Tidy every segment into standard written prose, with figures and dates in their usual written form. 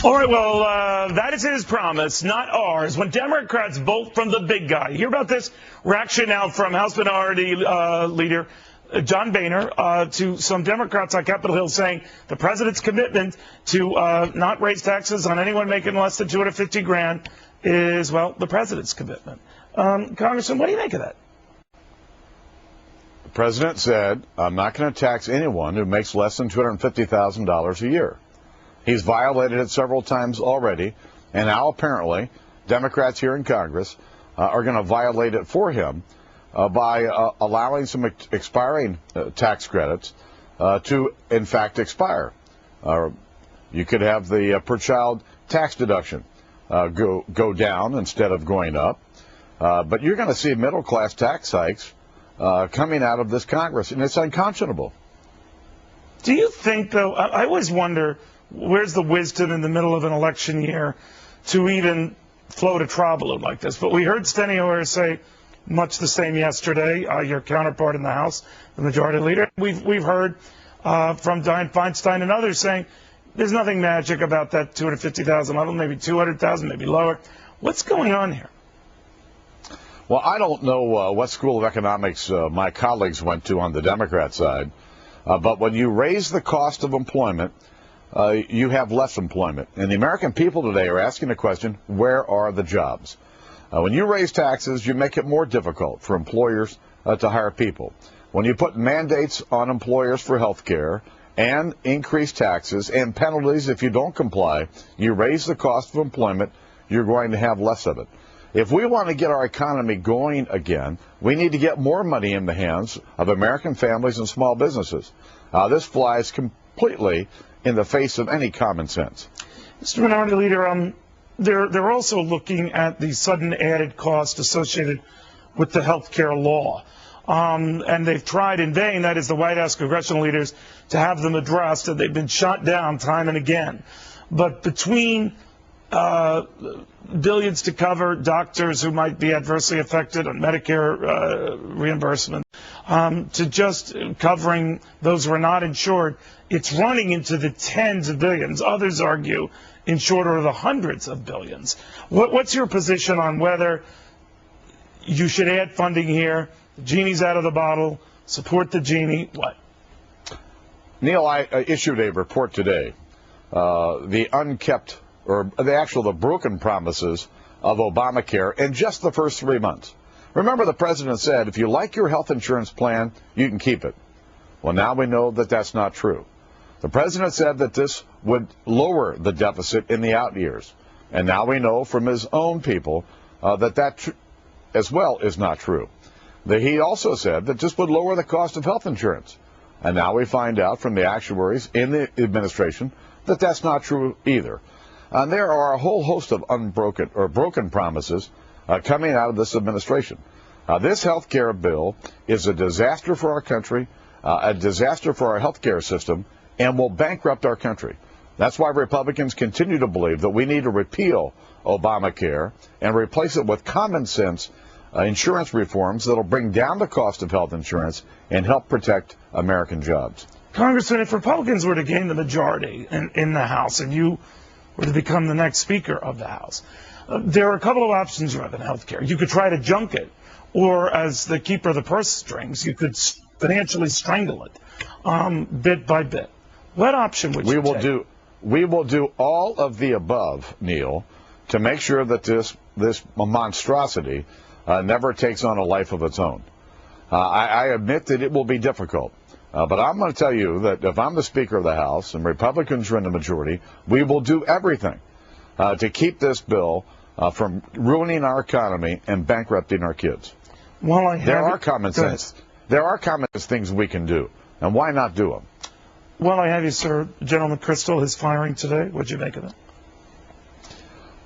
All right, well, that is his promise, not ours. When Democrats vote from the big guy. Hear about this reaction now from House Minority Leader John Boehner to some Democrats on Capitol Hill saying the president's commitment to not raise taxes on anyone making less than $250,000 is, well, the president's commitment. Congressman, what do you make of that? The president said, I'm not going to tax anyone who makes less than $250,000 a year. He's violated it several times already, and now apparently Democrats here in Congress are going to violate it for him by allowing some expiring tax credits to, in fact, expire. You could have the per-child tax deduction go down instead of going up, but you're going to see middle-class tax hikes coming out of this Congress, and it's unconscionable. Do you think, though, I always wonder, where's the wisdom in the middle of an election year to even float a trial balloon like this? But we heard Steny Hoyer say much the same yesterday, your counterpart in the House, the majority leader. We've heard from Dianne Feinstein and others saying there's nothing magic about that 250,000 level, maybe 200,000, maybe lower. What's going on here? Well, I don't know what school of economics my colleagues went to on the Democrat side, but when you raise the cost of employment, you have less employment. And the American people today are asking the question, where are the jobs? When you raise taxes, you make it more difficult for employers to hire people. When you put mandates on employers for health care and increase taxes and penalties if you don't comply, you raise the cost of employment, you're going to have less of it. If we want to get our economy going again, we need to get more money in the hands of American families and small businesses. This flies completely in the face of any common sense. Mr. Minority Leader, they're also looking at the sudden added cost associated with the health care law. And they've tried in vain, that is the White House congressional leaders, to have them addressed, and they've been shot down time and again. But between billions to cover doctors who might be adversely affected on Medicare reimbursement, to just covering those who are not insured, it's running into the tens of billions. Others argue in short order the hundreds of billions. What's your position on whether you should add funding here? The genie's out of the bottle. Support the genie. What? Neil, I issued a report today. The unkept, or the broken promises of Obamacare in just the first 3 months. Remember, the president said, if you like your health insurance plan, you can keep it. Well, now we know that that's not true. The president said that this would lower the deficit in the out years. And now we know from his own people that as well is not true. He also said that this would lower the cost of health insurance. And now we find out from the actuaries in the administration that that's not true either. And there are a whole host of broken promises coming out of this administration. This health care bill is a disaster for our country, a disaster for our health care system, and will bankrupt our country. That's why Republicans continue to believe that we need to repeal Obamacare and replace it with common sense insurance reforms that will bring down the cost of health insurance and help protect American jobs. Congressman, if Republicans were to gain the majority in the House and you were to become the next Speaker of the House, there are a couple of options you have in health care. You could try to junk it, or as the keeper of the purse strings, you could financially strangle it bit by bit. What option would you take? We will do all of the above, Neil, to make sure that this monstrosity never takes on a life of its own. I admit that it will be difficult, but I'm going to tell you that if I'm the Speaker of the House and Republicans are in the majority, we will do everything to keep this bill from ruining our economy and bankrupting our kids. There are common sense things we can do, and why not do them? Well, I have you, sir. General McChrystal is firing today. What'd you make of it?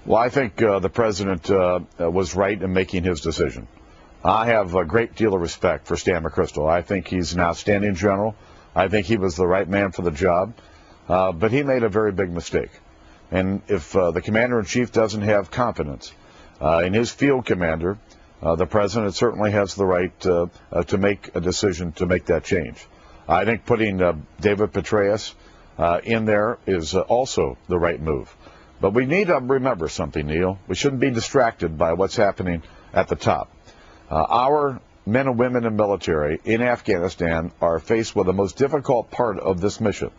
Well, I think the president was right in making his decision. I have a great deal of respect for Stan McChrystal. I think he's an outstanding general. I think he was the right man for the job, but he made a very big mistake. And if the commander-in-chief doesn't have confidence in his field commander, the president certainly has the right to make a decision to make that change. I think putting David Petraeus in there is also the right move. But we need to remember something, Neil. We shouldn't be distracted by what's happening at the top. Our men and women in military in Afghanistan are faced with the most difficult part of this mission.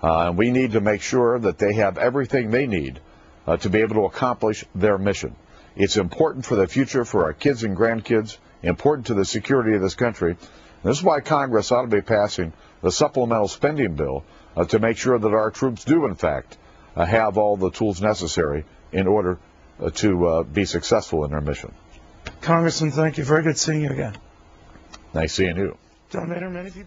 And we need to make sure that they have everything they need to be able to accomplish their mission. It's important for the future, for our kids and grandkids, important to the security of this country. And this is why Congress ought to be passing the supplemental spending bill to make sure that our troops do, in fact, have all the tools necessary in order to be successful in their mission. Congressman, thank you. Very good seeing you again. Nice seeing you. John Boehner, many people.